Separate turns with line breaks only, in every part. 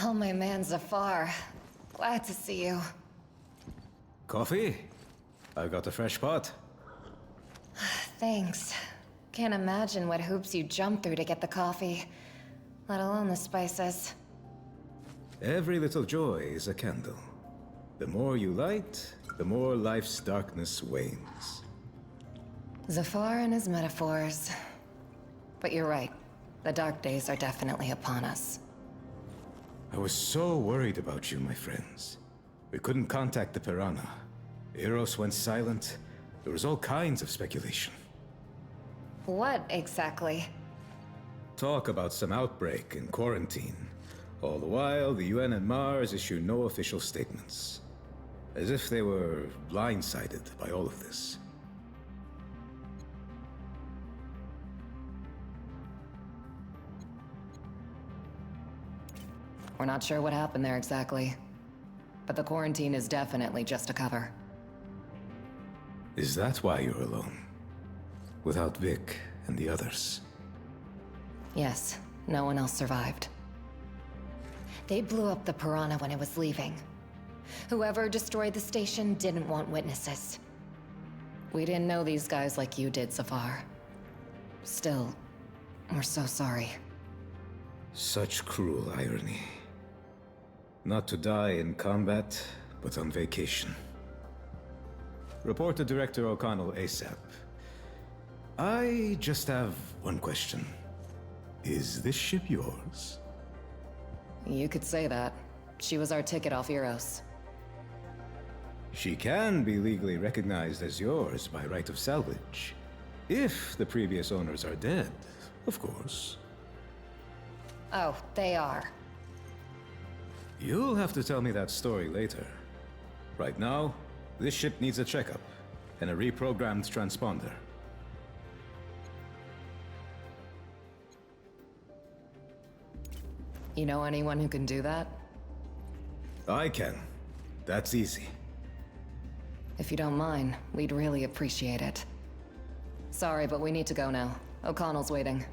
Oh, my man Zafar. Glad to see you.
Coffee? I got a fresh pot.
Thanks. Can't imagine what hoops you jumped through to get the coffee, let alone the spices.
Every little joy is a candle. The more you light, the more life's darkness wanes.
Zafar and his metaphors. But you're right. The dark days are definitely upon us.
I was so worried about you, my friends. We couldn't contact the Piranha. Eros went silent. There was all kinds of speculation.
What exactly?
Talk about some outbreak and quarantine. All the while, the UN and Mars issue no official statements. As if they were blindsided by all of this.
We're not sure what happened there exactly. But the quarantine is definitely just a cover.
Is that why you're alone? Without Vic and the others?
Yes, no one else survived. They blew up the Piranha when it was leaving. Whoever destroyed the station didn't want witnesses. We didn't know these guys like you did, Zafar. Still, we're so sorry.
Such cruel irony. Not to die in combat, but on vacation. Report to Director O'Connell ASAP. I just have one question. Is this ship yours?
You could say that. She was our ticket off Eros.
She can be legally recognized as yours by right of salvage. If the previous owners are dead, of course.
Oh, they are.
You'll have to tell me that story later. Right now, this ship needs a checkup and a reprogrammed transponder.
You know anyone who can do that?
I can. That's easy.
If you don't mind, we'd really appreciate it. Sorry, but we need to go now. O'Connell's waiting.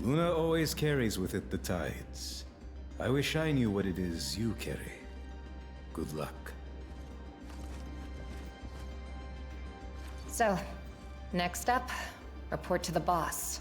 Luna always carries with it the tides. I wish I knew what it is you carry. Good luck.
So, next up, report to the boss.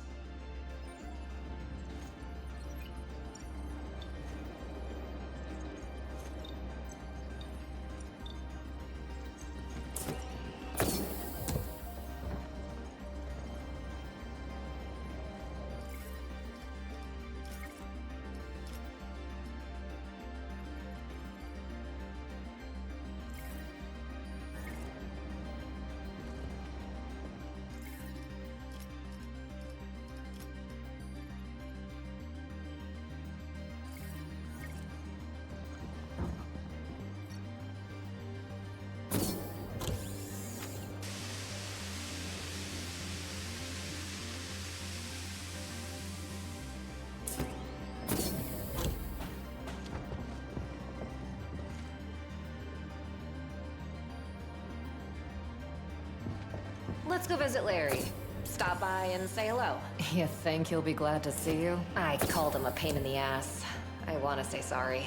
Let's go visit Larry. Stop by and say hello. You think he'll be glad to see you? I called him a pain in the ass. I want to say sorry.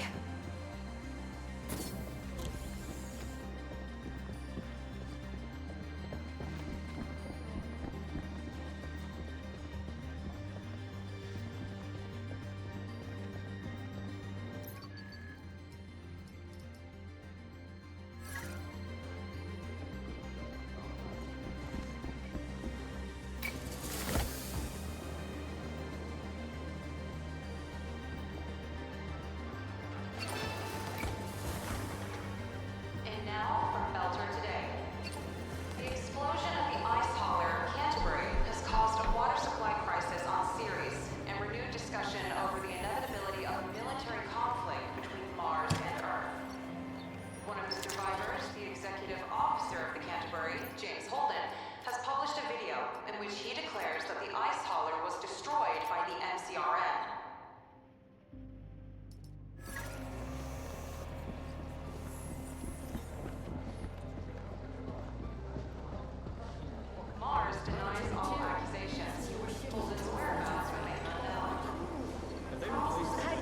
Hi,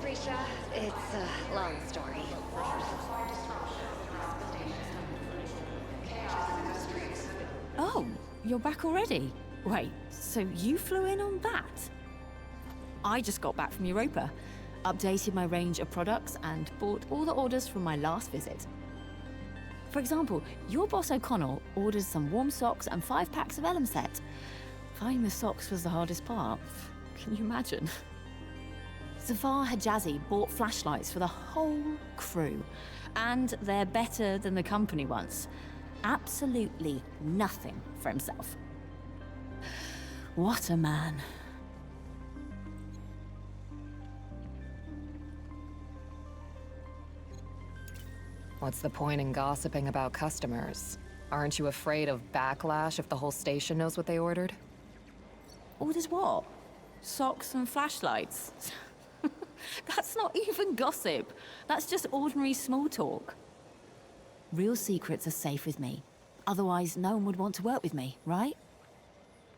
Grisha. It's a long story.
Oh, you're back already? Wait, so you flew in on that? I just got back from Europa, updated my range of products, and bought all the orders from my last visit. For example, your boss O'Connell ordered some warm socks and 5 packs of Elm set. Finding the socks was the hardest part. Can you imagine? Zafar Hijazi bought flashlights for the whole crew, and they're better than the company ones. Absolutely nothing for himself. What a man.
What's the point in gossiping about customers? Aren't you afraid of backlash if the whole station knows what they ordered?
Orders what? Socks and flashlights? That's not even gossip. That's just ordinary small talk. Real secrets are safe with me. Otherwise, no one would want to work with me, right?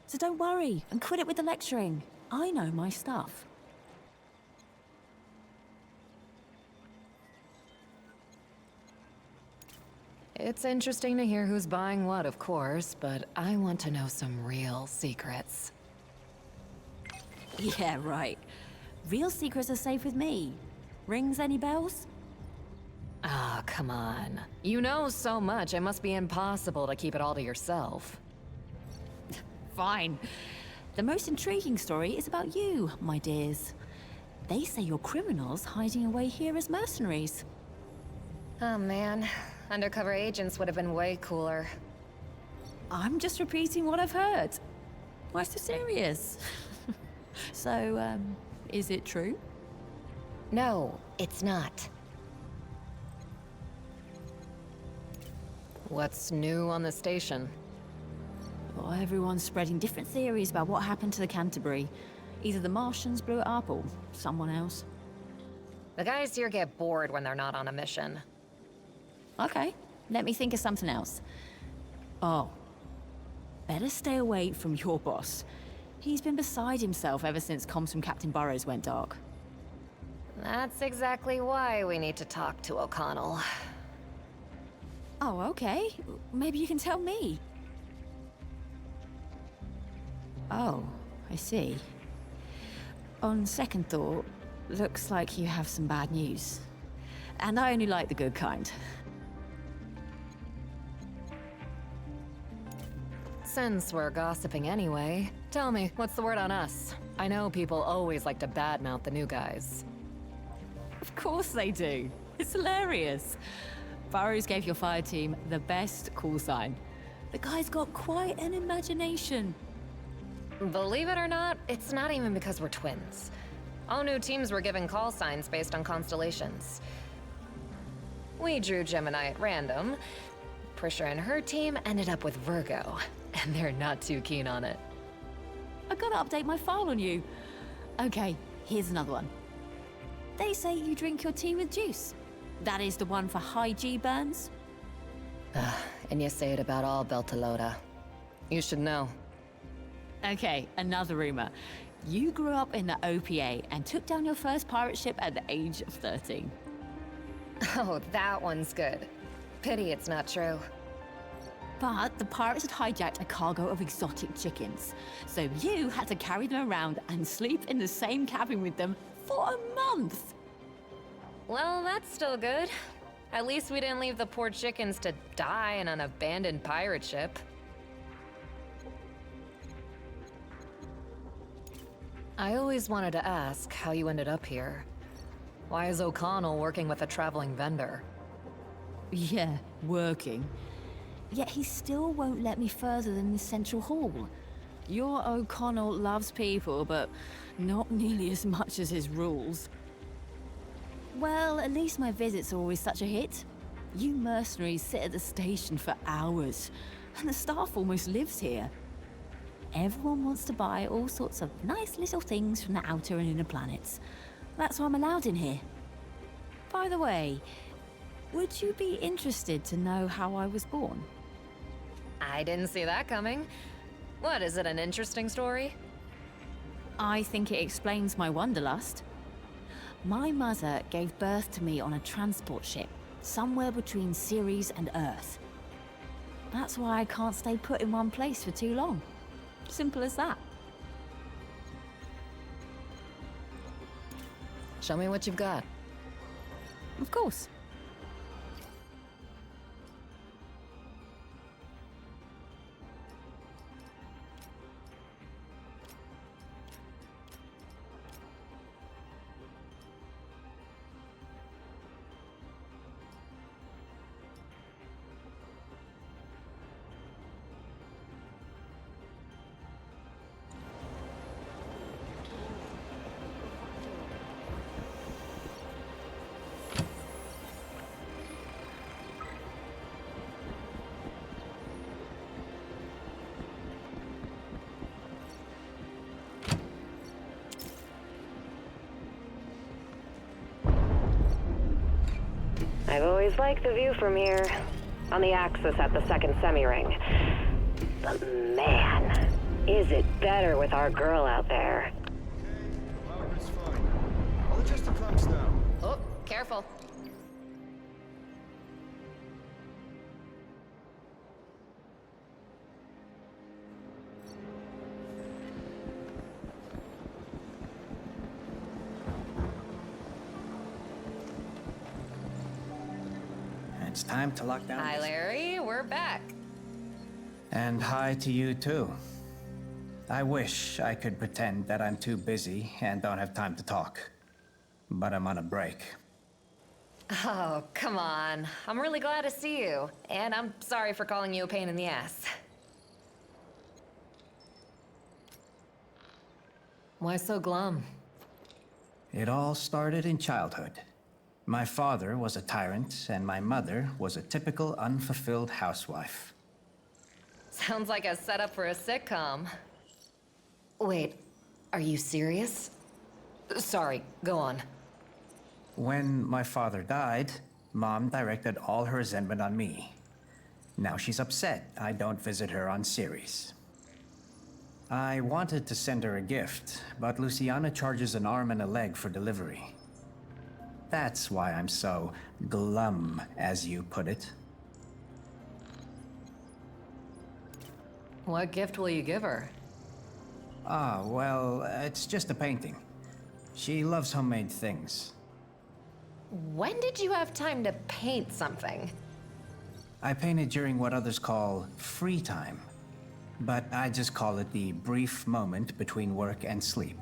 So don't worry and quit it with the lecturing. I know my stuff.
It's interesting to hear who's buying what, of course, but I want to know some real secrets.
Yeah, right. Real secrets are safe with me. Rings any bells?
Ah, come on. You know so much, it must be impossible to keep it all to yourself.
Fine. The most intriguing story is about you, my dears. They say you're criminals hiding away here as mercenaries.
Oh man, undercover agents would have been way cooler.
I'm just repeating what I've heard. Why so serious? So, is it true?
No, it's not. What's new on the station?
Well, everyone's spreading different theories about what happened to the Canterbury. Either the Martians blew it up or someone else.
The guys here get bored when they're not on a mission.
Okay, let me think of something else. Oh, better stay away from your boss. He's been beside himself ever since comms from Captain Burrows went dark.
That's exactly why we need to talk to O'Connell.
Oh, okay. Maybe you can tell me. Oh, I see. On second thought, looks like you have some bad news. And I only like the good kind.
Since we're gossiping anyway, tell me, what's the word on us? I know people always like to badmouth the new guys.
Of course they do. It's hilarious. Burrows gave your fire team the best call sign. The guy's got quite an imagination.
Believe it or not, it's not even because we're twins. All new teams were given call signs based on constellations. We drew Gemini at random. Prisha and her team ended up with Virgo, and they're not too keen on it.
I gotta update my file on you. Okay, here's another one. They say you drink your tea with juice. That is the one for high G burns?
And you say it about all Beltalowda. You should know.
Okay, another rumor. You grew up in the OPA and took down your first pirate ship at the age of 13.
Oh, that one's good. Pity it's not true.
But the pirates had hijacked a cargo of exotic chickens. So you had to carry them around and sleep in the same cabin with them for a month.
Well, that's still good. At least we didn't leave the poor chickens to die in an abandoned pirate ship. I always wanted to ask how you ended up here. Why is O'Connell working with a traveling vendor?
Yeah, working. Yet he still won't let me further than the central hall. Your O'Connell loves people, but not nearly as much as his rules. Well, at least my visits are always such a hit. You mercenaries sit at the station for hours, and the staff almost lives here. Everyone wants to buy all sorts of nice little things from the outer and inner planets. That's why I'm allowed in here. By the way, would you be interested to know how I was born?
I didn't see that coming. What, is it an interesting story?
I think it explains my wanderlust. My mother gave birth to me on a transport ship, somewhere between Ceres and Earth. That's why I can't stay put in one place for too long. Simple as that.
Show me what you've got.
Of course.
I've always liked the view from here, on the axis at the second semi-ring. But man, is it better with our girl out there.
Power's fine. I'll adjust the clamps now.
Oh, careful.
It's time to lock down.
Hi, Larry. We're back.
And hi to you too. I wish I could pretend that I'm too busy and don't have time to talk. But I'm on a break.
Oh, come on. I'm really glad to see you. And I'm sorry for calling you a pain in the ass. Why so glum?
It all started in childhood. My father was a tyrant, and my mother was a typical unfulfilled housewife.
Sounds like a setup for a sitcom. Wait, are you serious? Sorry, go on.
When my father died, Mom directed all her resentment on me. Now she's upset I don't visit her on Ceres. I wanted to send her a gift, but Luciana charges an arm and a leg for delivery. That's why I'm so glum, as you put it.
What gift will you give her?
Ah, well, it's just a painting. She loves homemade things.
When did you have time to paint something?
I painted during what others call free time, but I just call it the brief moment between work and sleep.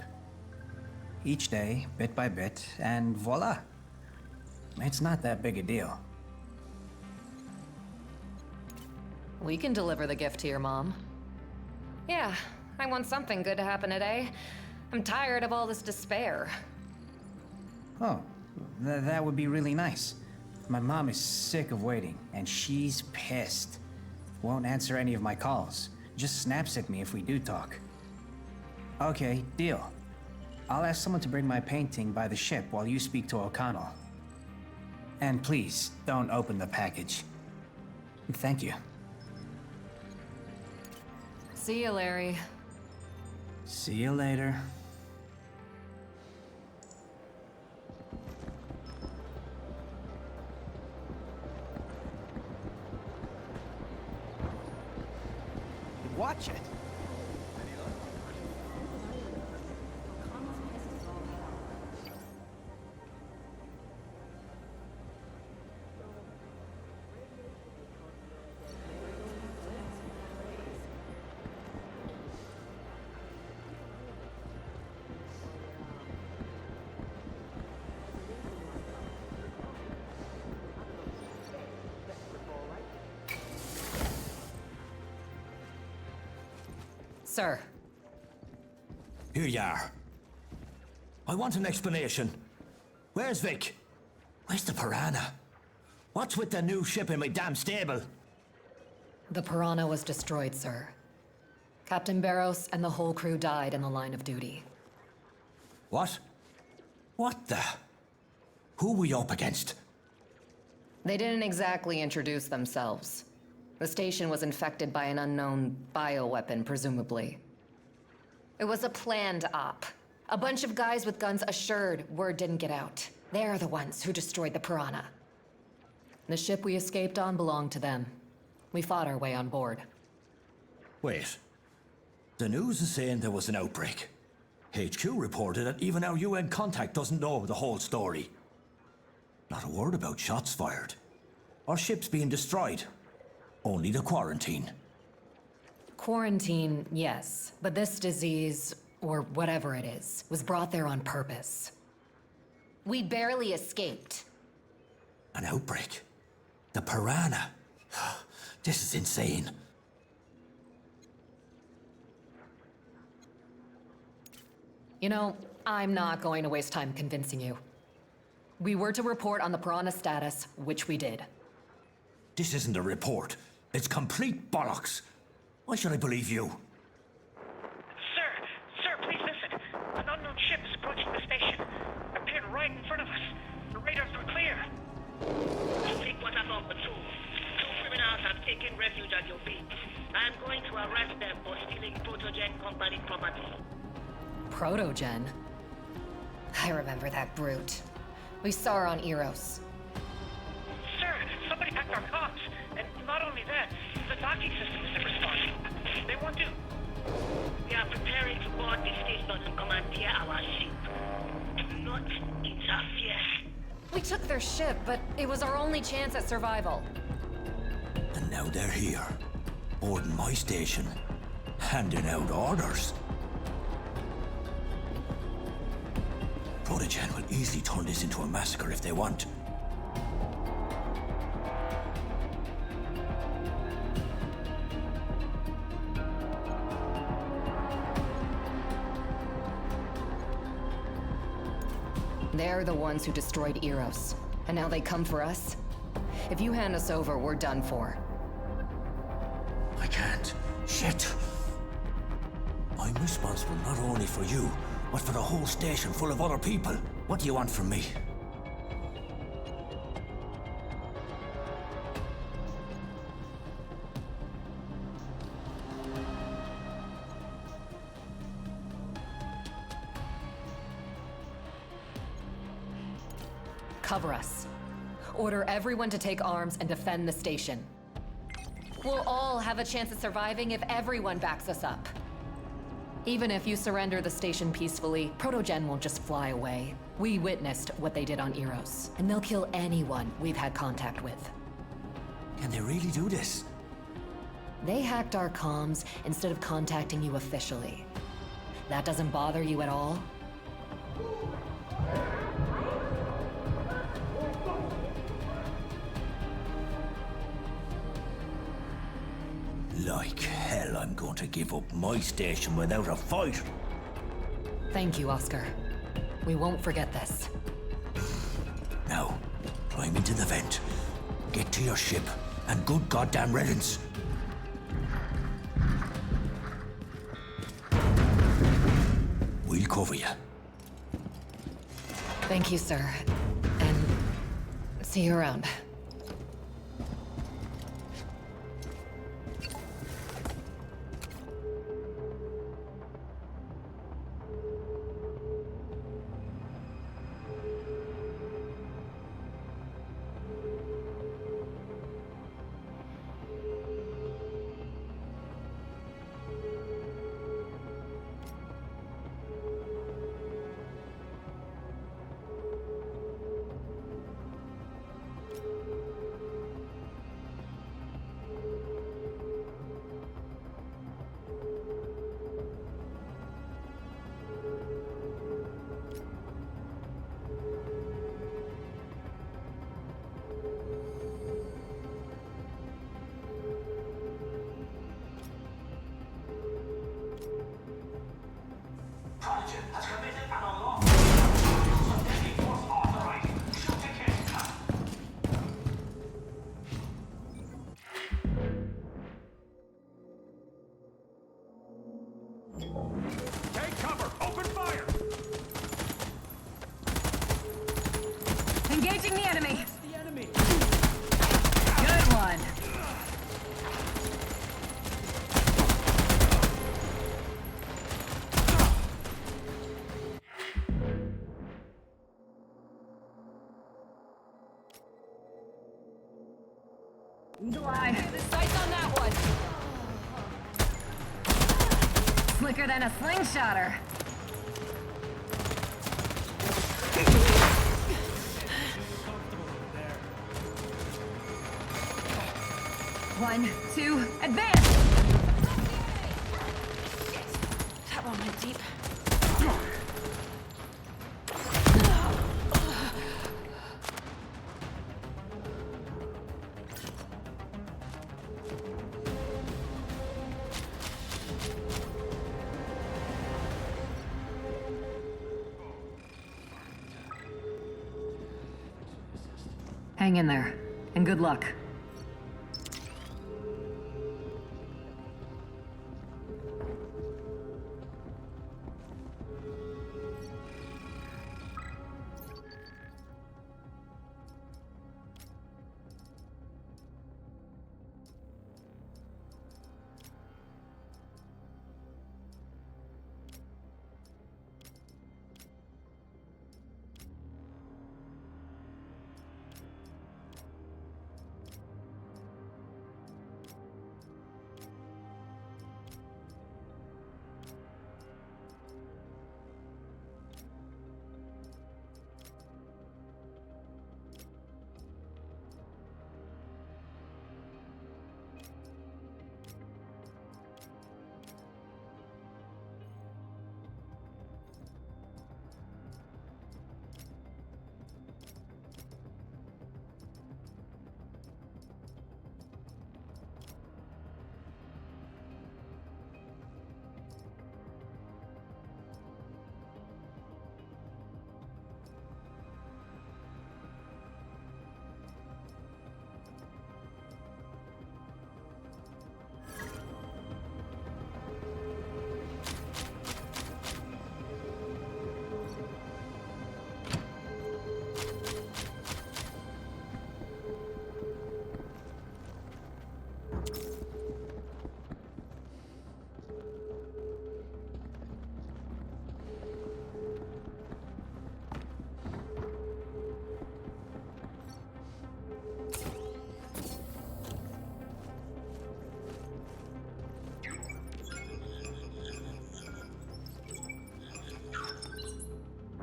Each day, bit by bit, and voila! It's not that big a deal.
We can deliver the gift to your mom. Yeah, I want something good to happen today. I'm tired of all this despair.
Oh, that would be really nice. My mom is sick of waiting, and she's pissed. Won't answer any of my calls. Just snaps at me if we do talk. Okay, deal. I'll ask someone to bring my painting by the ship while you speak to O'Connell. And please, don't open the package. Thank you.
See you, Larry.
See you later.
Watch it.
Sir.
Here you are. I want an explanation. Where's Vic? Where's the Piranha? What's with the new ship in my damn stable?
The Piranha was destroyed, sir. Captain Barros and the whole crew died in the line of duty.
What? What the? Who we up against?
They didn't exactly introduce themselves. The station was infected by an unknown bioweapon, presumably. It was a planned op. A bunch of guys with guns assured word didn't get out. They're the ones who destroyed the Piranha. The ship we escaped on belonged to them. We fought our way on board.
Wait. The news is saying there was an outbreak. HQ reported that even our UN contact doesn't know the whole story. Not a word about shots fired. Or ships being destroyed. Only the quarantine.
Quarantine, yes. But this disease, or whatever it is, was brought there on purpose. We barely escaped.
An outbreak? The Piranha? This is insane.
You know, I'm not going to waste time convincing you. We were to report on the Piranha status, which we did.
This isn't a report. It's complete bollocks. Why should I believe you?
Sir, please listen. An unknown ship is approaching the station. Appeared right in front of us. The radars were clear.
Take what I'm on patrol. Two criminals have taken refuge at your beach. I'm going to arrest them for stealing Protogen Company property.
Protogen? I remember that brute. We saw her on Eros.
Sir, somebody hacked our comms. And not only that, the docking system isn't responding. They want to...
We are preparing to board the station and commandeer our ship. Do not interfere.
We took their ship, but it was our only chance at survival.
And now they're here. Boarding my station. Handing out orders. Protogen will easily turn this into a massacre if they want.
They're the ones who destroyed Eros. And now they come for us? If you hand us over, we're done for.
I can't. Shit. I'm responsible not only for you, but for the whole station full of other people. What do you want from me?
Cover us. Order everyone to take arms and defend the station. We'll all have a chance at surviving if everyone backs us up. Even if you surrender the station peacefully, Protogen won't just fly away. We witnessed what they did on Eros, and they'll kill anyone we've had contact with.
Can they really do this?
They hacked our comms instead of contacting you officially. That doesn't bother you at all?
Like hell, I'm going to give up my station without a fight.
Thank you, Oscar. We won't forget this.
Now, climb into the vent. Get to your ship, and good goddamn riddance. We'll cover you.
Thank you, sir. And see you around.
Take cover! Open fire!
Engaging the enemy.
The enemy!
Good one.
Glide. The sight's on that one. Slicker than a slingshotter. One, two, advance!
That one went deep.
Hang in there, and good luck.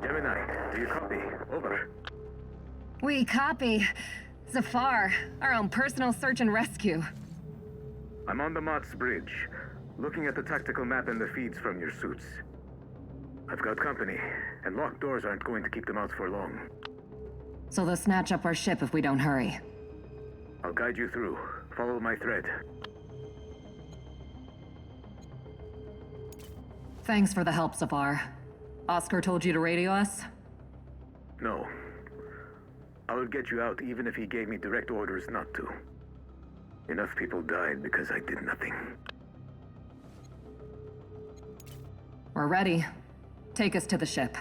Gemini, do you copy? Over.
We copy. Zafar, our own personal search and rescue.
I'm on the Mott's Bridge, looking at the tactical map and the feeds from your suits. I've got company, and locked doors aren't going to keep them out for long.
So they'll snatch up our ship if we don't hurry.
I'll guide you through. Follow my thread.
Thanks for the help, Zafar. Oscar told you to radio us?
No. I would get you out even if he gave me direct orders not to. Enough people died because I did nothing.
We're ready. Take us to the ship.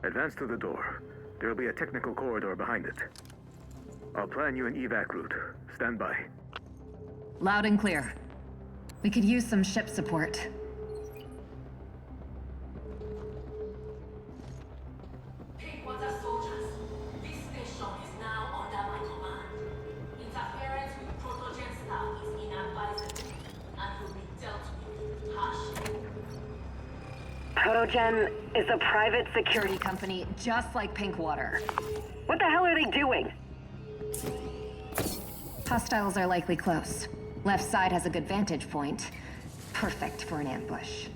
Advance to the door. There'll be a technical corridor behind it. I'll plan you an evac route. Stand by.
Loud and clear. We could use some ship support.
Pinkwater soldiers, this station is now under my command. Interference with Protogen staff is inadvisable and will be dealt with harshly.
Protogen is a private
Security company, just like Pinkwater.
What the hell are they doing?
Hostiles are likely close. Left side has a good vantage point. Perfect for an ambush.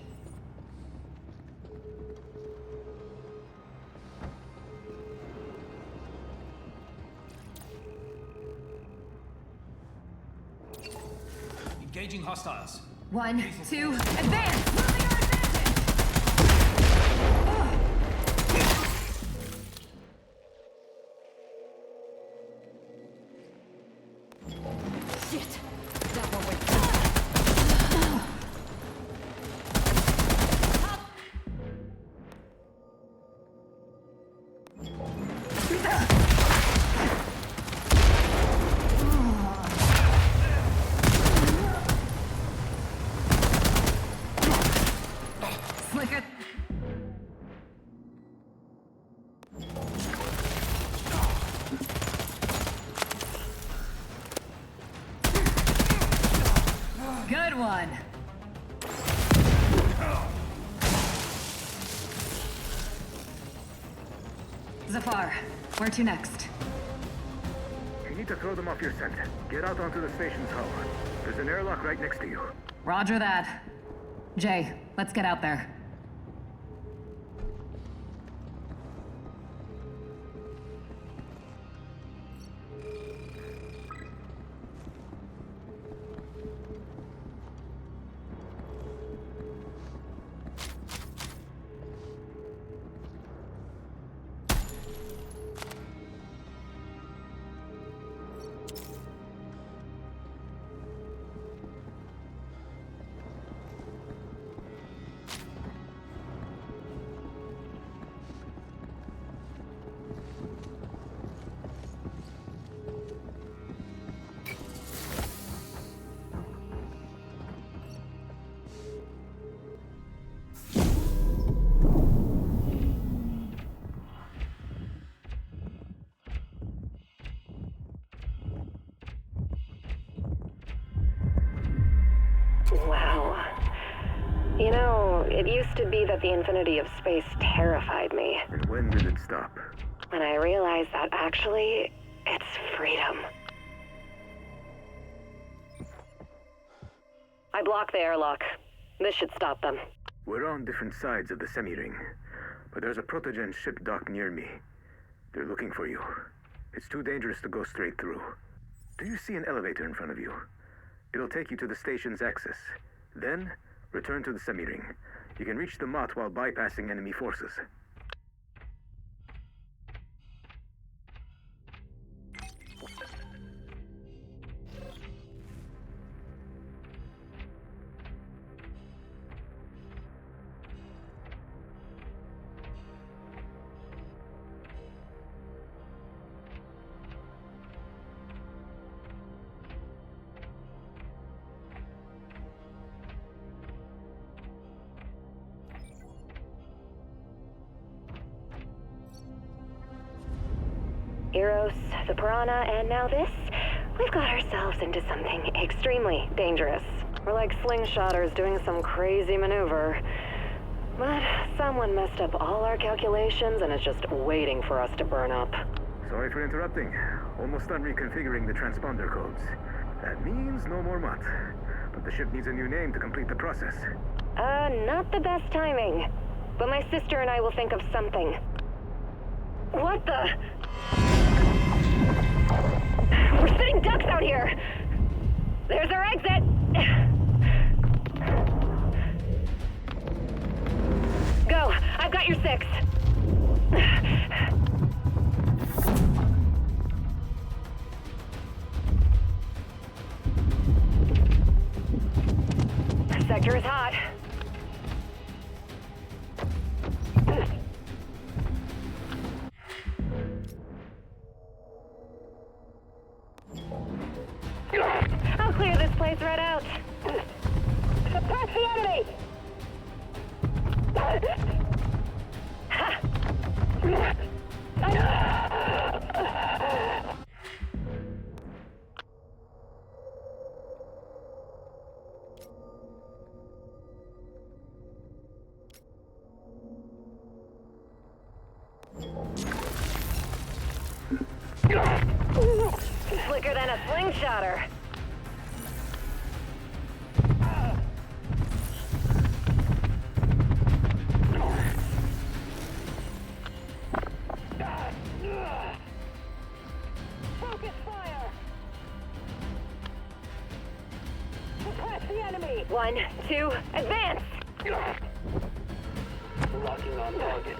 Engaging hostiles.
1, 2, advance! Moving our advantage! Shit! That one went
done. Zafar, where to next?
You need to throw them off your scent. Get out onto the station's hull. There's an airlock right next to you.
Roger that. Jay, let's get out there.
Wow. You know, it used to be that the infinity of space terrified me.
And when did it stop?
When I realized that actually, it's freedom. I blocked the airlock. This should stop them.
We're on different sides of the semi-ring, but there's a protogen ship docked near me. They're looking for you. It's too dangerous to go straight through. Do you see an elevator in front of you? It'll take you to the station's access. Then, return to the semi-ring. You can reach the Mott while bypassing enemy forces.
Eros, the Piranha, and now this? We've got ourselves into something extremely dangerous. We're like slingshotters doing some crazy maneuver. But someone messed up all our calculations and is just waiting for us to burn up.
Sorry for interrupting. Almost done reconfiguring the transponder codes. That means no more Mott. But the ship needs a new name to complete the process.
Not the best timing. But my sister and I will think of something. What the? We're sitting ducks out here! There's our exit! Go! I've got your 6. Sector is hot. I'll clear this place right out. Suppress the enemy! Slicker than a slingshotter. Focus fire! Suppress the enemy! 1, 2, advance!
Locking on target.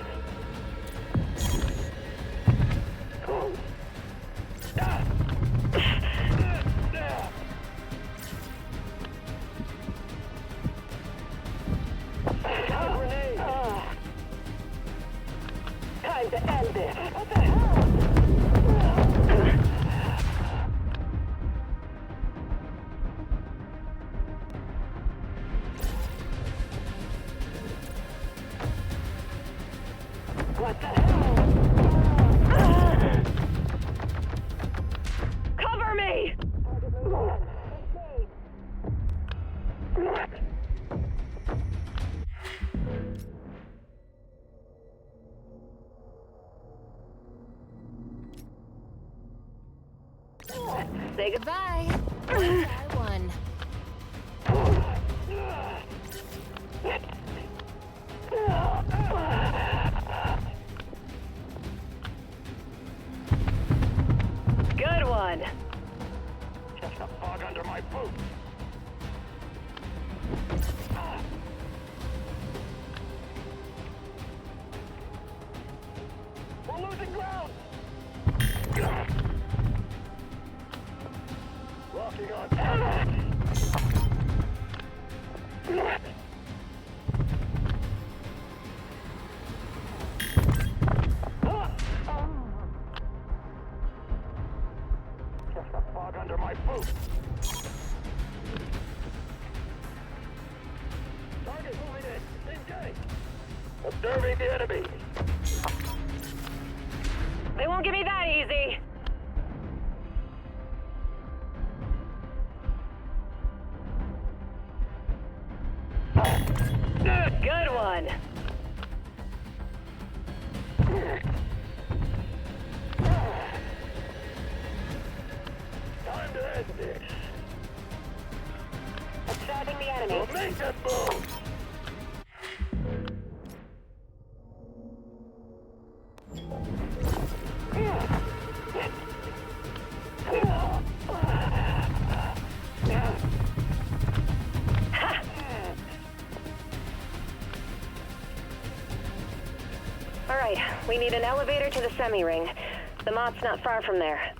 Time to end this. What the hell? What the hell? Cover me!
Say goodbye. I won.
Good one.
Just a bug under my boot. We're losing ground. Locking on target. Just a bug under my boot. Target moving in. Engage. Observing the enemy.
They won't give me that easy. Good one.
Time to end this.
Observing the enemy.
Momentum move.
All right, we need an elevator to the semi-ring. The Mott's not far from there.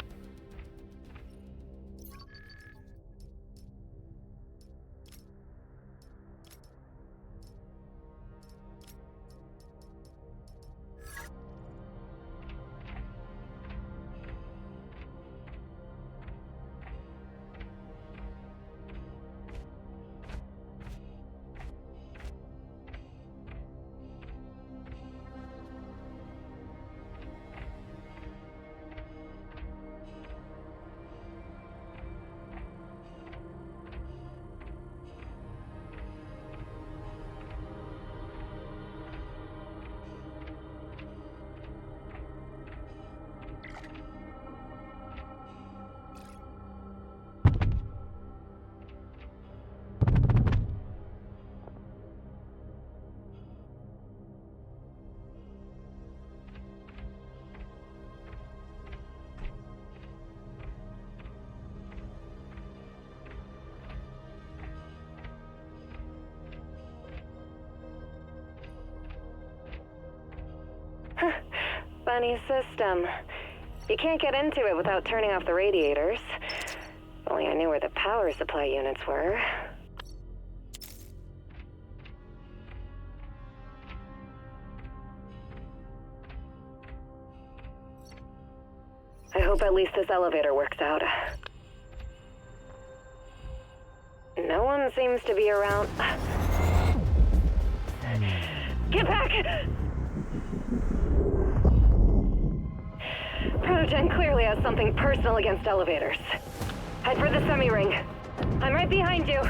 Funny system. You can't get into it without turning off the radiators. If only I knew where the power supply units were. I hope at least this elevator works out. No one seems to be around. Get back! Protogen clearly has something personal against elevators. Head for the semi-ring. I'm right behind you.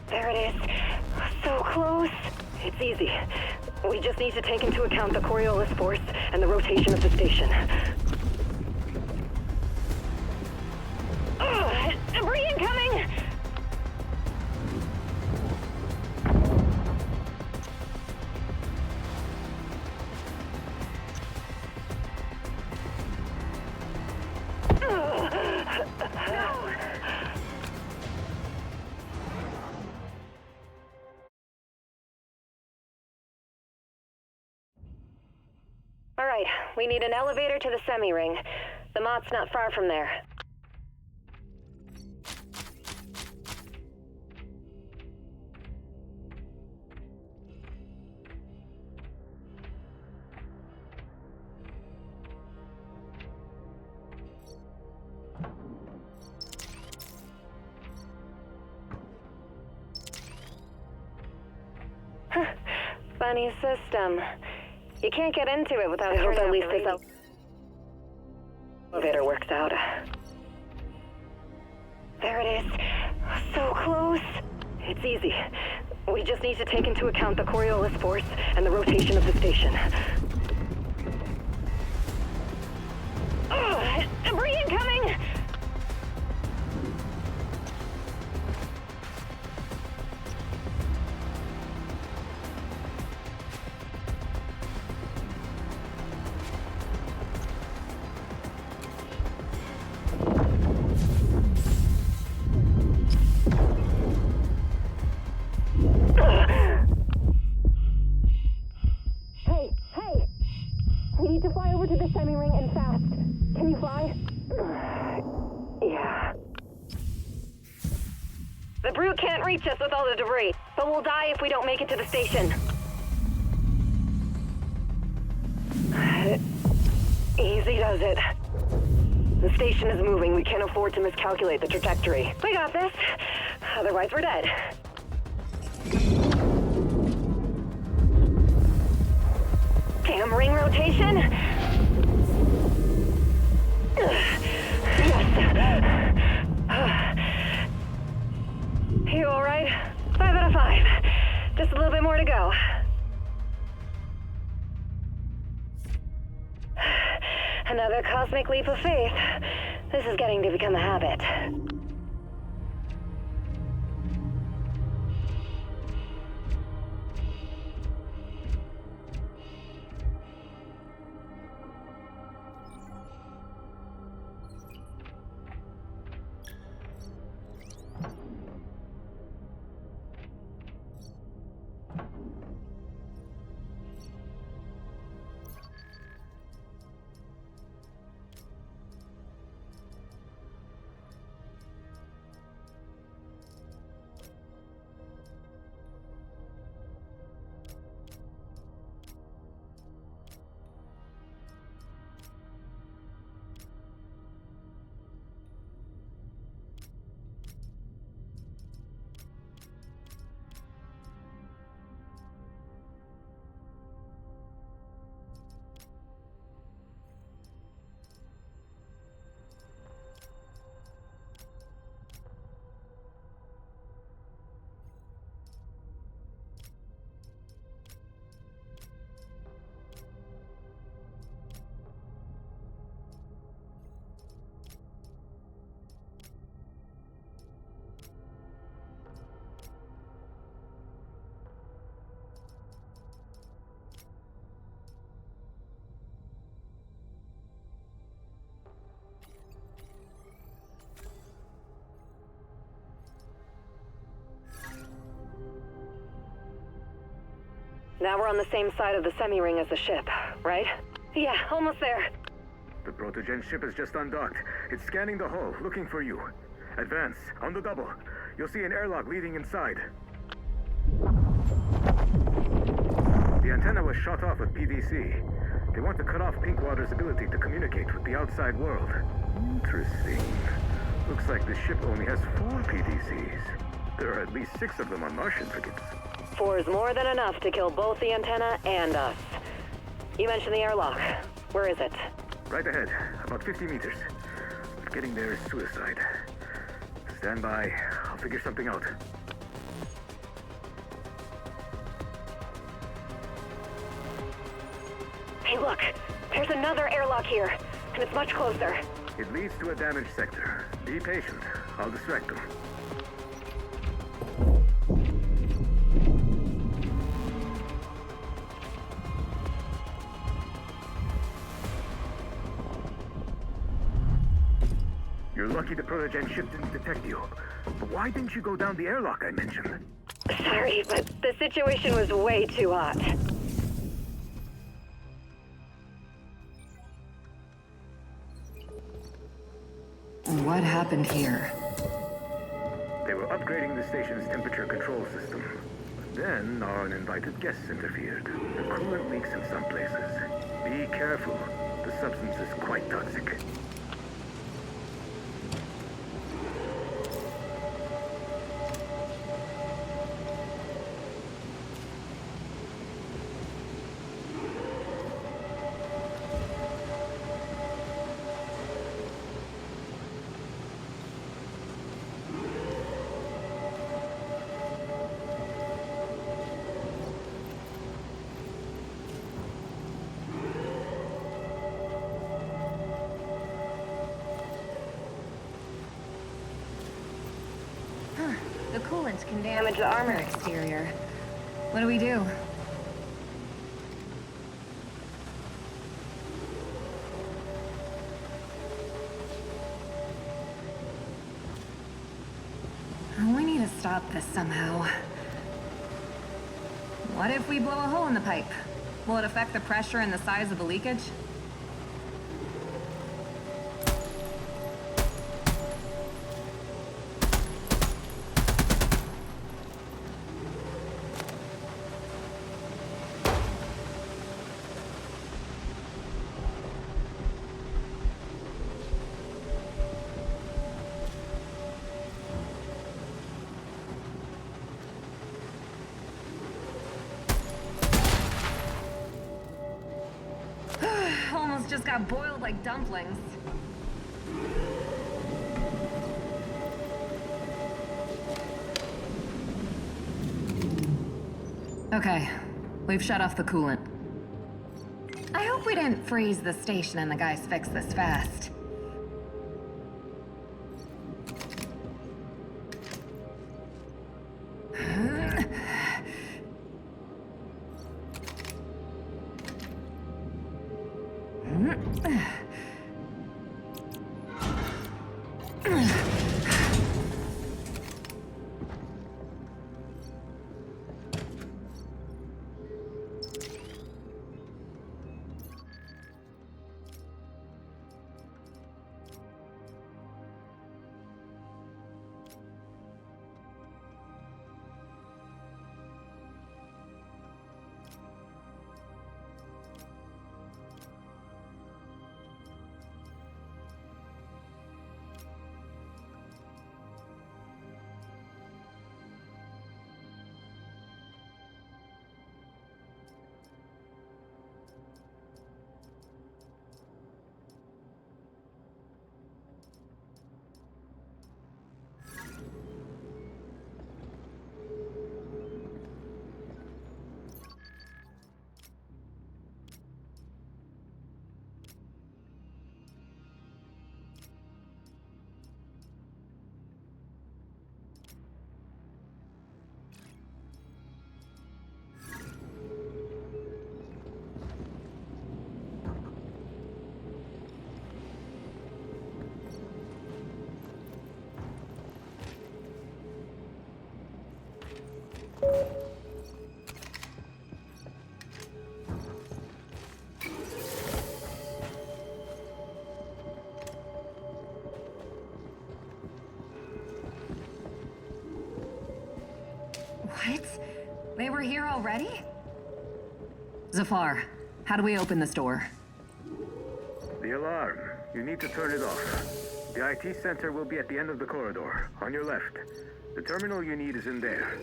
There it is. So close. It's easy. We just need to take into account the Coriolis force and the rotation of the station. Debris incoming! All right, we need an elevator to the semi-ring. The Mott's not far from there. Funny system. You can't get into it without turning off the radiator. Elevator works checks out. There it is. So close. It's easy. We just need to take into account the Coriolis force and the rotation of the station. Debris incoming! Hey! We need to fly over to the semi-ring and fast. Can you fly? Yeah. The brute can't reach us with all the debris, but we'll die if we don't make it to the station. Easy does it. The station is moving. We can't afford to miscalculate the trajectory. We got this. Otherwise, we're dead. Damn ring rotation. Yes. You all right? 5 out of 5. Just a little bit more to go. Another cosmic leap of faith. This is getting to become a habit. Now we're on the same side of the semi-ring as the ship, right? Yeah, almost there.
The protogen ship is just undocked. It's scanning the hull, looking for you. Advance, on the double. You'll see an airlock leading inside. The antenna was shot off with PVC. They want to cut off Pinkwater's ability to communicate with the outside world. Interesting. Looks like the ship only has 4 PVCs. There are at least 6 of them on Martian frigates.
4 is more than enough to kill both the antenna and us. You mentioned the airlock. Where is it?
Right ahead, about 50 meters. Getting there is suicide. Stand by. I'll figure something out.
Hey, look! There's another airlock here, and it's much closer.
It leads to a damaged sector. Be patient. I'll distract them. You're lucky the protogen ship didn't detect you. But why didn't you go down the airlock I mentioned?
Sorry, but the situation was way too hot.
What happened here?
They were upgrading the station's temperature control system. Then our uninvited guests interfered. The coolant leaks in some places. Be careful. The substance is quite toxic.
The coolant can damage the armor exterior. What do we do? We need to stop this somehow. What if we blow a hole in the pipe? Will it affect the pressure and the size of the leakage? Almost just got boiled like dumplings. Okay, we've shut off the coolant. I hope we didn't freeze the station and the guys fix this fast. What? They were here already? Zafar, how do we open this door?
The alarm. You need to turn it off. The IT center will be at the end of the corridor, on your left. The terminal you need is in there.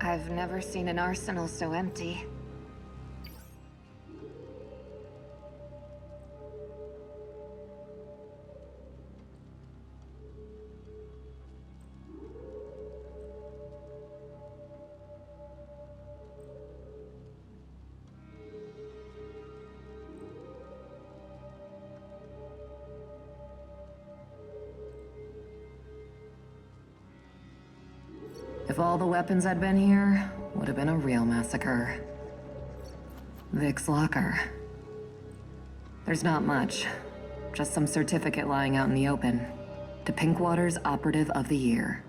I've never seen an arsenal so empty. If all the weapons had been here, would have been a real massacre. Vic's locker. There's not much. Just some certificate lying out in the open. To Pinkwater's Operative of the Year.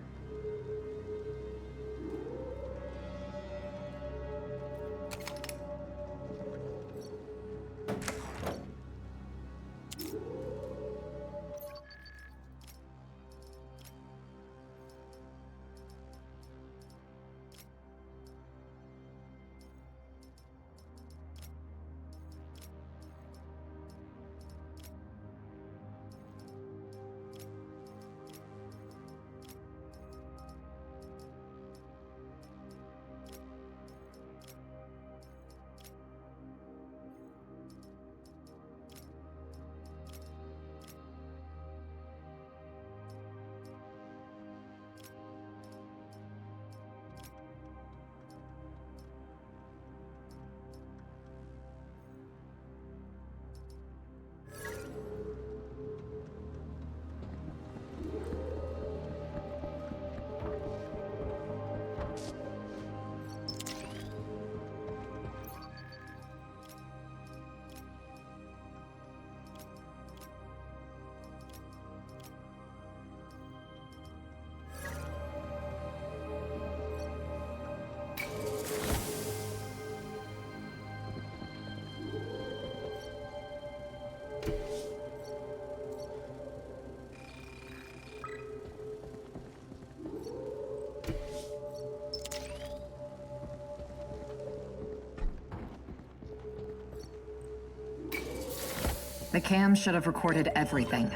The cam should have recorded everything.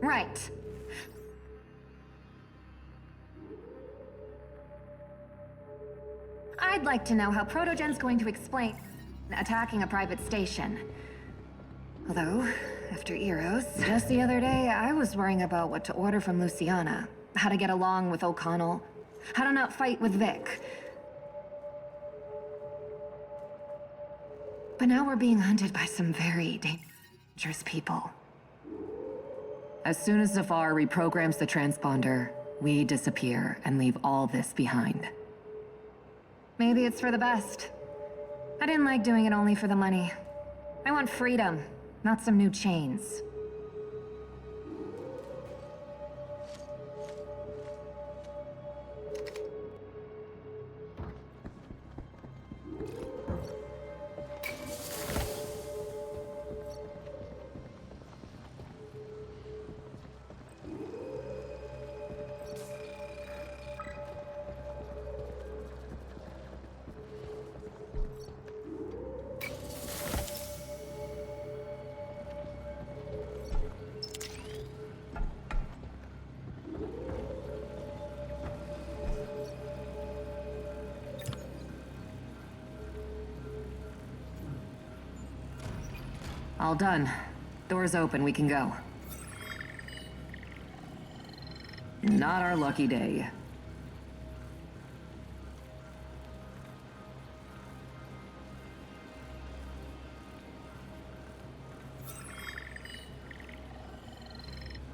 Right. I'd like to know how Protogen's going to explain attacking a private station. Although, after Eros, just the other day, I was worrying about what to order from Luciana, how to get along with O'Connell, how to not fight with Vic. But now we're being hunted by some very dangerous people.
As soon as Zafar reprograms the transponder, we disappear and leave all this behind.
Maybe it's for the best. I didn't like doing it only for the money. I want freedom, not some new chains.
All done. Doors open, we can go. Not our lucky day.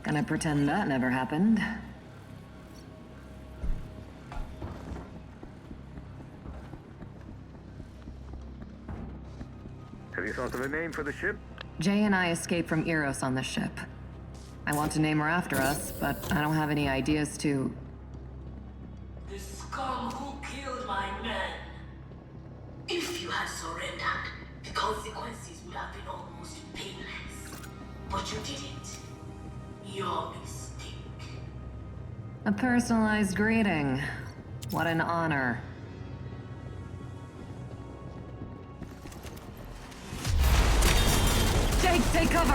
Gonna pretend that never happened.
Have you thought of a name for the ship?
Jay and I escaped from Eros on the ship. I want to name her after us, but I don't have any ideas to...
The scum who killed my men. If you had surrendered, the consequences would have been almost painless. But you didn't. Your mistake.
A personalized greeting. What an honor. Jake, take cover!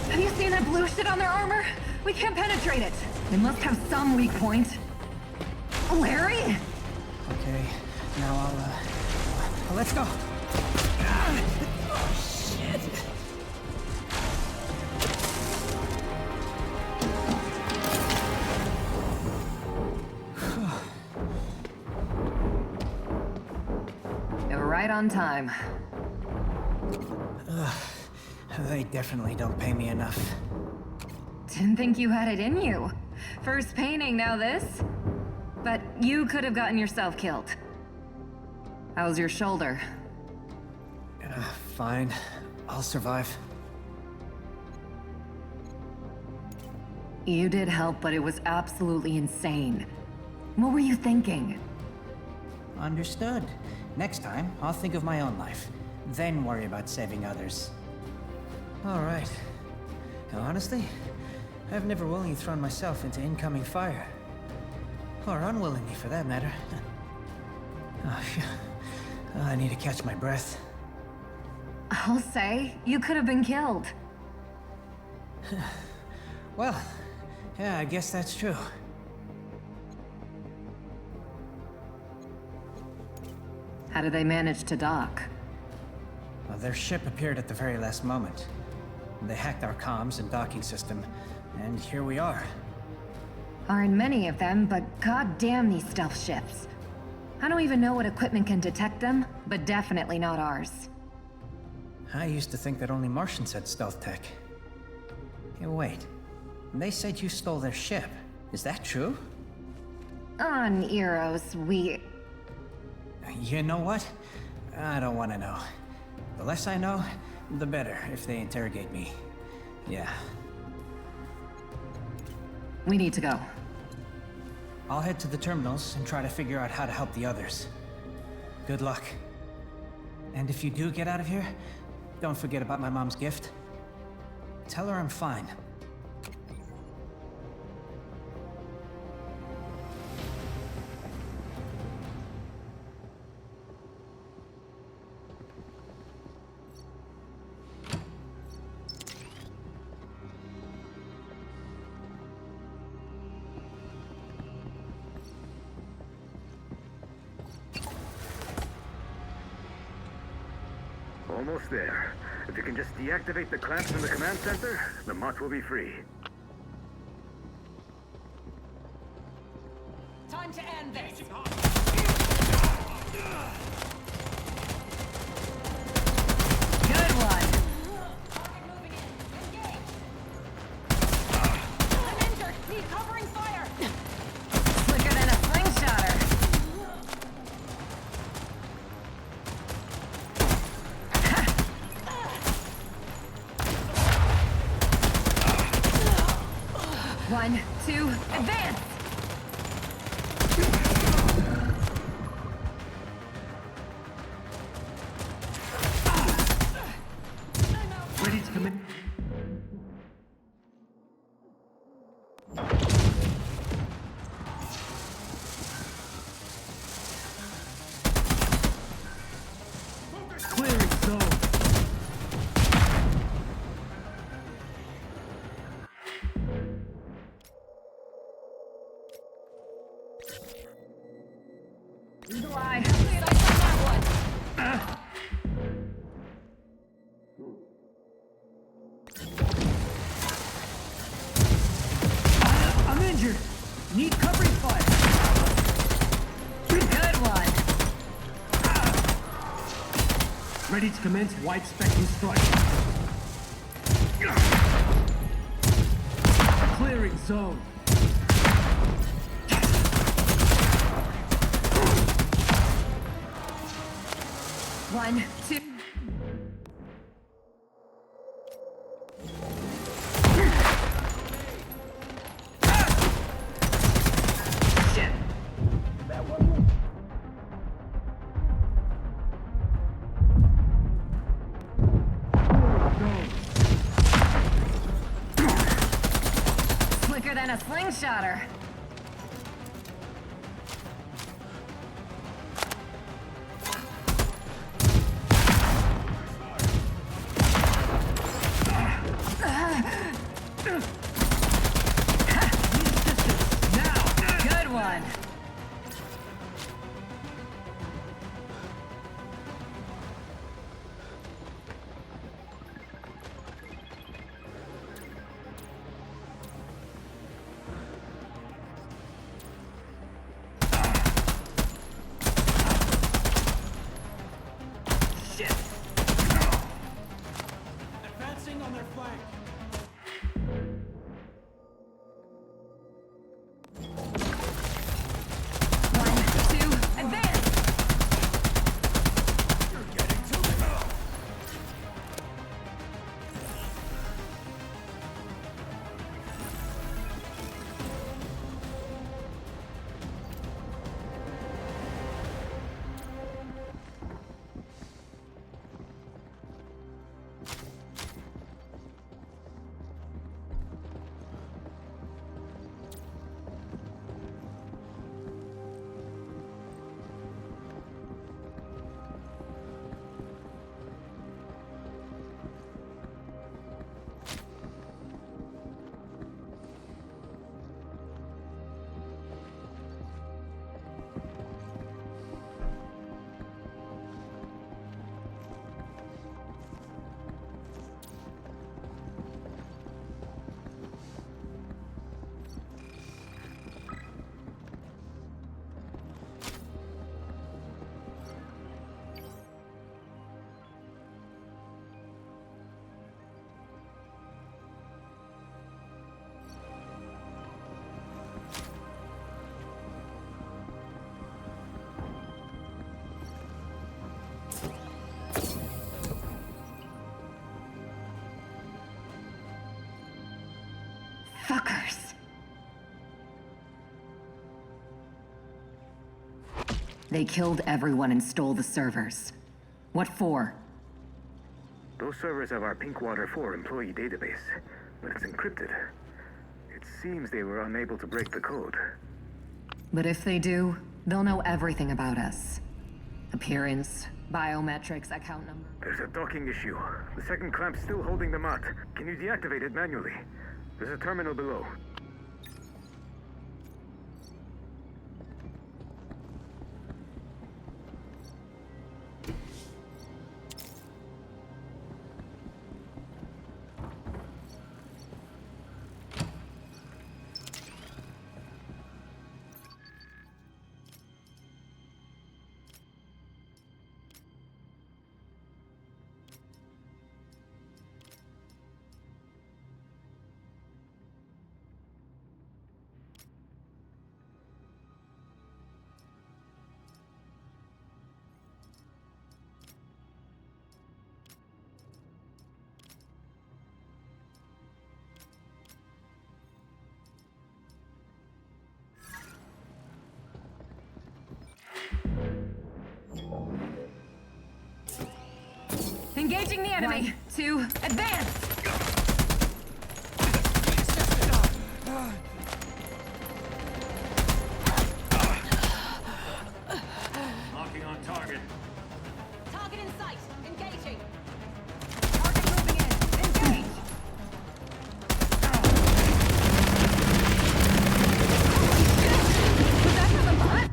Have you seen that blue shit on their armor? We can't penetrate it. They must have some weak point. Larry?
Okay, now let's go. Oh, shit.
You're right on time.
They definitely don't pay me enough.
Didn't think you had it in you. First painting, now this? But you could have gotten yourself killed.
How's your shoulder?
Fine. I'll survive.
You did help, but it was absolutely insane. What were you thinking?
Understood. Next time, I'll think of my own life. Then worry about saving others. All right. Now, honestly, I've never willingly thrown myself into incoming fire. Or unwillingly, for that matter. Oh, phew. I need to catch my breath.
I'll say, you could have been killed.
Well, yeah, I guess that's true.
How did they manage to dock?
Well, their ship appeared at the very last moment. They hacked our comms and docking system, and here we are.
Aren't many of them, but goddamn these stealth ships. I don't even know what equipment can detect them, but definitely not ours.
I used to think that only Martians had stealth tech. Hey, wait. They said you stole their ship. Is that true?
On Eros, we...
You know what? I don't want to know. The less I know, the better if they interrogate me. Yeah.
We need to go.
I'll head to the terminals and try to figure out how to help the others. Good luck. And if you do get out of here, don't forget about my mom's gift. Tell her I'm fine.
Almost there. If you can just deactivate the clamps in the command center, the Mott will be free.
Time to end this. Good one. Target moving in. Engage. I'm injured. Need covering fire. Slicker than a slingshotter. One, two, advance!
Ready to commit. Clearing zone.
Eagle eye. Sights on that one.
I'm injured. Need covering fire.
Good one.
Ready to commence wide spectrum strike. Clearing zone.
One, two.
Shit.
Slicker than a slingshotter. Good one.
Shit. Advancing on their flank.
One, two, advance.
You're getting to me.
Fuckers. They killed everyone and stole the servers. What for?
Those servers have our Pinkwater 4 employee database, but it's encrypted. It seems they were unable to break the code.
But if they do, they'll know everything about us. Appearance, biometrics, account number.
There's a docking issue. The second clamp's still holding the Mott. Can you deactivate it manually? There's a terminal below.
Engaging the enemy. 2, advance!
Locking on target.
Target in sight. Engaging. Target moving in. Engage. Was that from a bot?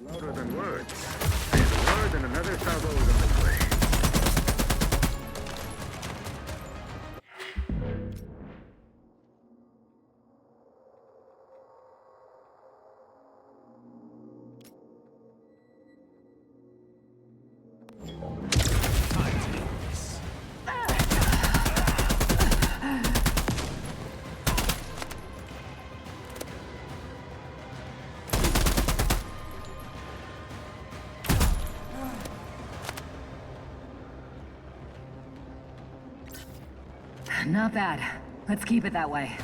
Louder than words. There's a word and another salvo is on its way.
Not bad. Let's keep it that way.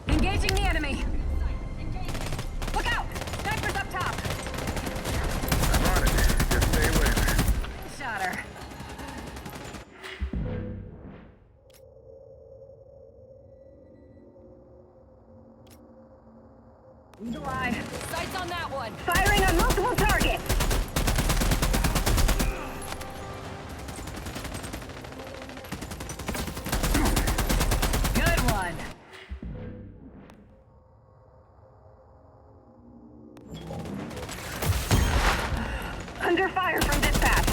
Engaging the enemy! Look out! Snipers up top!
I'm on it. Just stay aware.
Shot her. Eagle eye.
Sights on that one.
Firing on multiple targets!
Good one.
Under fire from dispatch.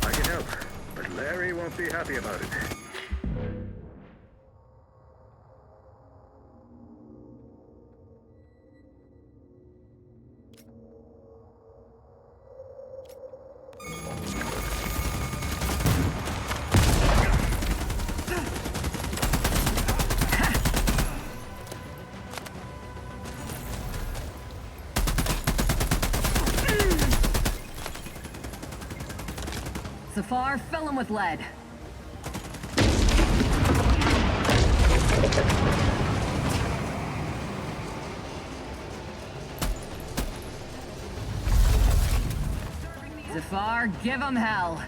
I can help, but Larry won't be happy about it.
Zafar, fill him with lead. Zafar, give him hell.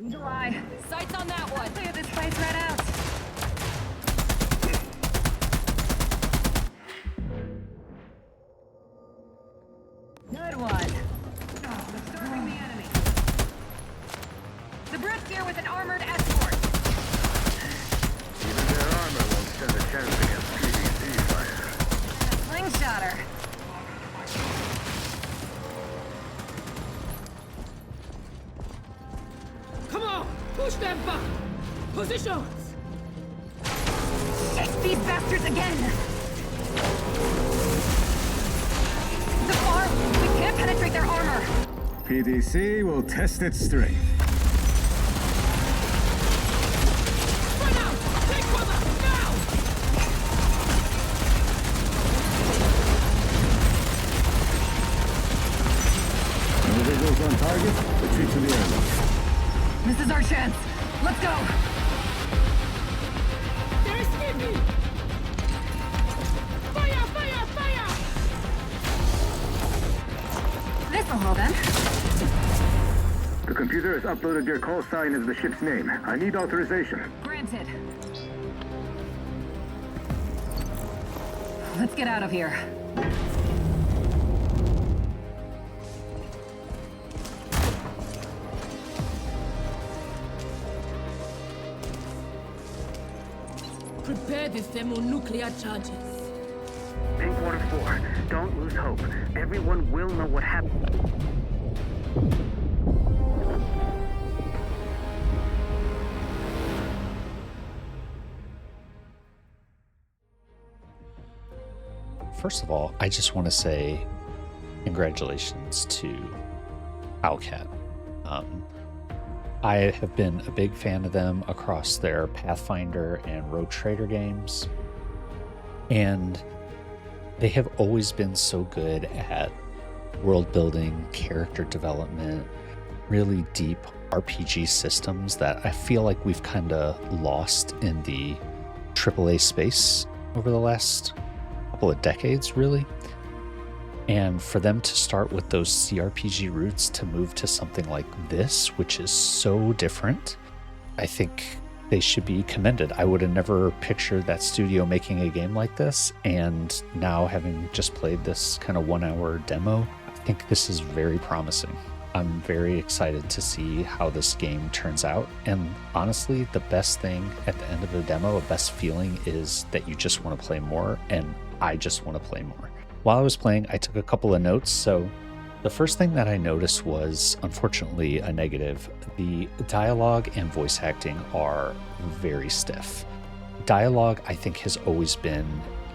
Eagle eye.
Sights on that one.
Clear this place right out. Good one. Disturbing the enemy. The Brutes here with an armored escort.
Even their armor won't stand a chance against PvC fire.
Slingshotter.
Come on! Push them back! Positions!
Shit, these bastards again! The farm! We can't penetrate their armor!
PDC will test its strength.
Spread out! Take cover! Now!
No visuals on target. Retreat to the airlock.
This is our chance. Let's go!
They're escaping! Fire! Fire! Fire!
This'll hold them.
The computer has uploaded your call sign as the ship's name. I need authorization.
Granted. Let's get out of here.
Prepare the thermonuclear charges.
Pinkwater 4, don't lose hope. Everyone will know what happened.
First of all, I just want to say congratulations to Owlcat. I have been a big fan of them across their Pathfinder and Rogue Trader games, and they have always been so good at world building, character development, really deep RPG systems that I feel like we've kind of lost in the AAA space over the last couple of decades, really. And for them to start with those CRPG roots to move to something like this, which is so different, I think they should be commended. I would have never pictured that studio making a game like this, and now having just played this kind of 1 hour demo, I think this is very promising. I'm very excited to see how this game turns out. And honestly, the best thing at the end of the demo, the best feeling is that you just want to play more, and I just want to play more. While I was playing, I took a couple of notes. So the first thing that I noticed was, unfortunately, a negative. The dialogue and voice acting are very stiff. Dialogue, I think, has always been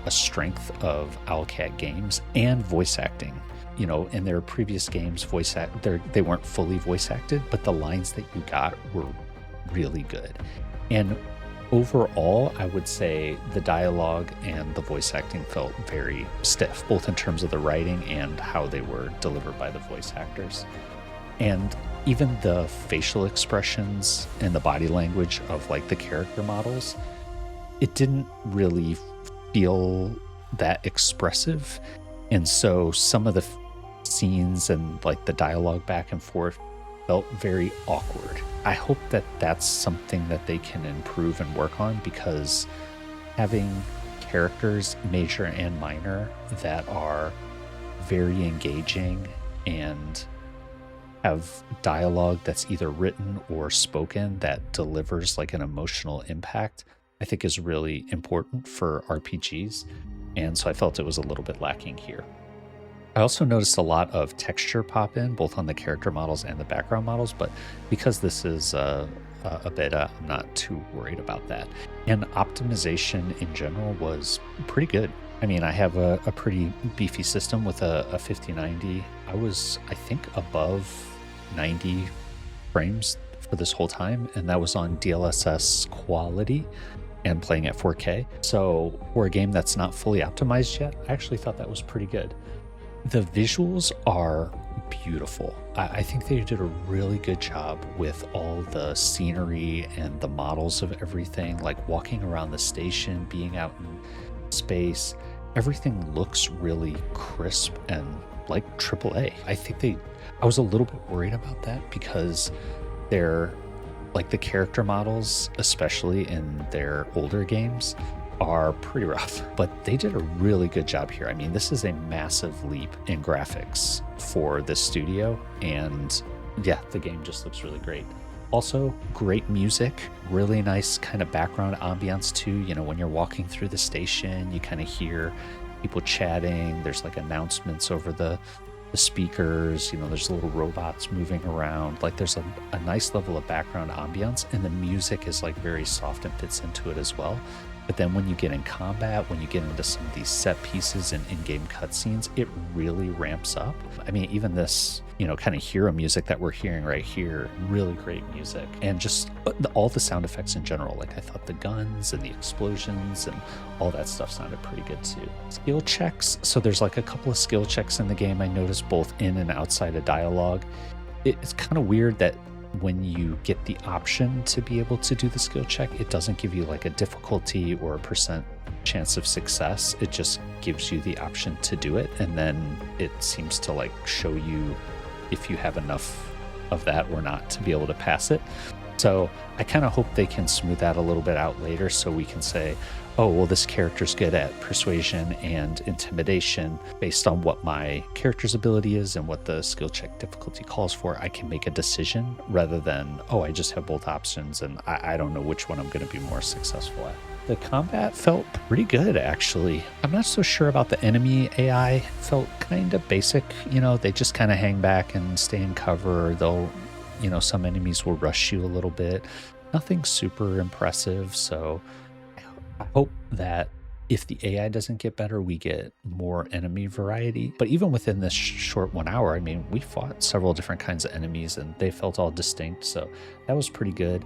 a strength of Owlcat games, and voice acting. You know, in their previous games, they weren't fully voice acted, but the lines that you got were really good. And overall, I would say the dialogue and the voice acting felt very stiff, both in terms of the writing and how they were delivered by the voice actors. And even the facial expressions and the body language of like the character models, it didn't really feel that expressive. And so some of the scenes and like the dialogue back and forth felt very awkward. I hope that that's something that they can improve and work on, because having characters, major and minor, that are very engaging and have dialogue that's either written or spoken that delivers like an emotional impact, I think is really important for RPGs. And so I felt it was a little bit lacking here. I also noticed a lot of texture pop in, both on the character models and the background models, but because this is a beta, I'm not too worried about that. And optimization in general was pretty good. I mean, I have a pretty beefy system with a 5090. I was, I think, above 90 frames for this whole time, and that was on DLSS quality and playing at 4K. So for a game that's not fully optimized yet, I actually thought that was pretty good. The visuals are beautiful. I think they did a really good job with all the scenery and the models of everything, like walking around the station, being out in space. Everything looks really crisp and like AAA. I was a little bit worried about that, because they're like the character models, especially in their older games, are pretty rough, but they did a really good job here. I mean, this is a massive leap in graphics for this studio, and yeah, the game just looks really great. Also, great music, really nice kind of background ambiance too. You know, when you're walking through the station, you kind of hear people chatting. There's like announcements over the speakers, you know, there's little robots moving around. Like there's a nice level of background ambiance, and the music is like very soft and fits into it as well. But then when you get in combat, when you get into some of these set pieces and in-game cutscenes, it really ramps up. I mean, even this, kind of hero music that we're hearing right here, really great music. And just all the sound effects in general. Like, I thought the guns and the explosions and all that stuff sounded pretty good too. Skill checks. So there's like a couple of skill checks in the game I noticed both in and outside of dialogue. It's kind of weird that when you get the option to be able to do the skill check, it doesn't give you like a difficulty or a percent chance of success. It just gives you the option to do it, and then it seems to like show you if you have enough of that or not to be able to pass it. So I kind of hope they can smooth that a little bit out later so we can say, oh, well, this character's good at persuasion and intimidation based on what my character's ability is and what the skill check difficulty calls for. I can make a decision rather than, oh, I just have both options and I don't know which one I'm going to be more successful at. The combat felt pretty good, actually. I'm not so sure about the enemy AI. Felt kind of basic. They just kind of hang back and stay in cover. They'll, some enemies will rush you a little bit. Nothing super impressive, so I hope that if the AI doesn't get better, we get more enemy variety. But even within this short 1 hour, I mean, we fought several different kinds of enemies and they felt all distinct, so that was pretty good.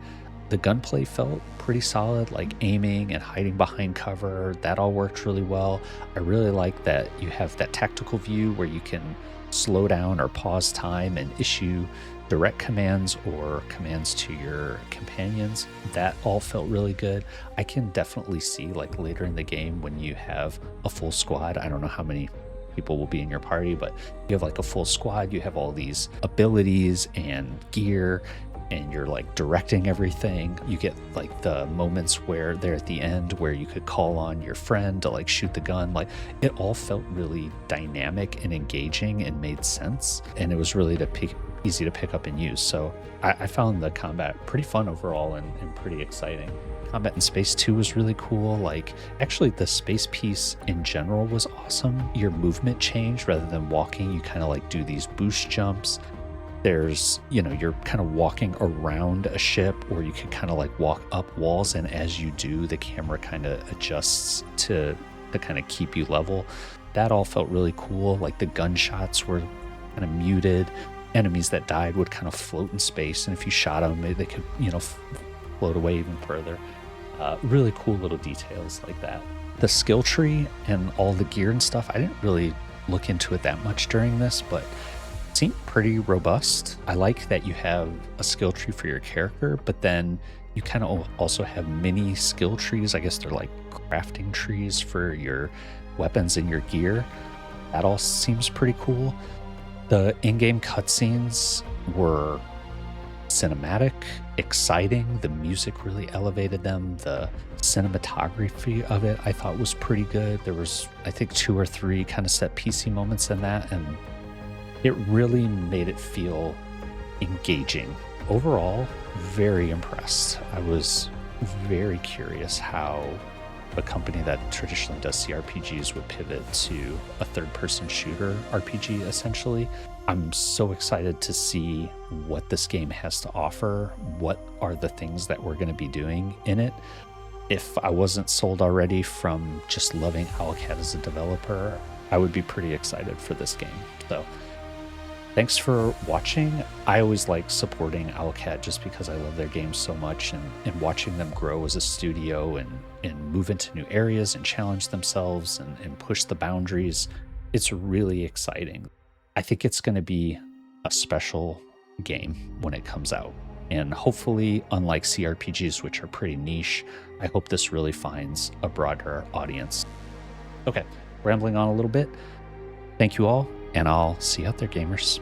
The gunplay felt pretty solid, like aiming and hiding behind cover. That all worked really well. I really like that you have that tactical view where you can slow down or pause time and issue direct commands or commands to your companions. That all felt really good. I can definitely see like later in the game when you have a full squad, I don't know how many people will be in your party, but you have like a full squad, you have all these abilities and gear, and you're like directing everything. You get like the moments where they're at the end where you could call on your friend to like shoot the gun. Like, it all felt really dynamic and engaging and made sense, and it was really easy to pick up and use. So I found the combat pretty fun overall and pretty exciting. Combat in Space 2 was really cool. Like, actually the space piece in general was awesome. Your movement changed. Rather than walking, you kind of like do these boost jumps. There's, you're kind of walking around a ship, or you can kind of like walk up walls, and as you do, the camera kind of adjusts to kind of keep you level. That all felt really cool. Like, the gunshots were kind of muted. Enemies that died would kind of float in space, and if you shot them, they could, float away even further. Really cool little details like that. The skill tree and all the gear and stuff, I didn't really look into it that much during this, but it seemed pretty robust. I like that you have a skill tree for your character, but then you kind of also have mini skill trees. I guess they're like crafting trees for your weapons and your gear. That all seems pretty cool. The in-game cutscenes were cinematic, exciting. The music really elevated them. The cinematography of it I thought was pretty good. There was, I think, 2 or 3 kind of set piecey moments in that, and it really made it feel engaging. Overall, very impressed. I was very curious how a company that traditionally does CRPGs would pivot to a third-person shooter RPG, essentially. I'm so excited to see what this game has to offer. What are the things that we're going to be doing in it? If I wasn't sold already from just loving Owlcat as a developer, I would be pretty excited for this game. So, thanks for watching. I always like supporting Owlcat just because I love their games so much, and watching them grow as a studio and move into new areas and challenge themselves and push the boundaries. It's really exciting. I think it's going to be a special game when it comes out. And hopefully, unlike CRPGs, which are pretty niche, I hope this really finds a broader audience. Okay, rambling on a little bit. Thank you all, and I'll see you out there, gamers.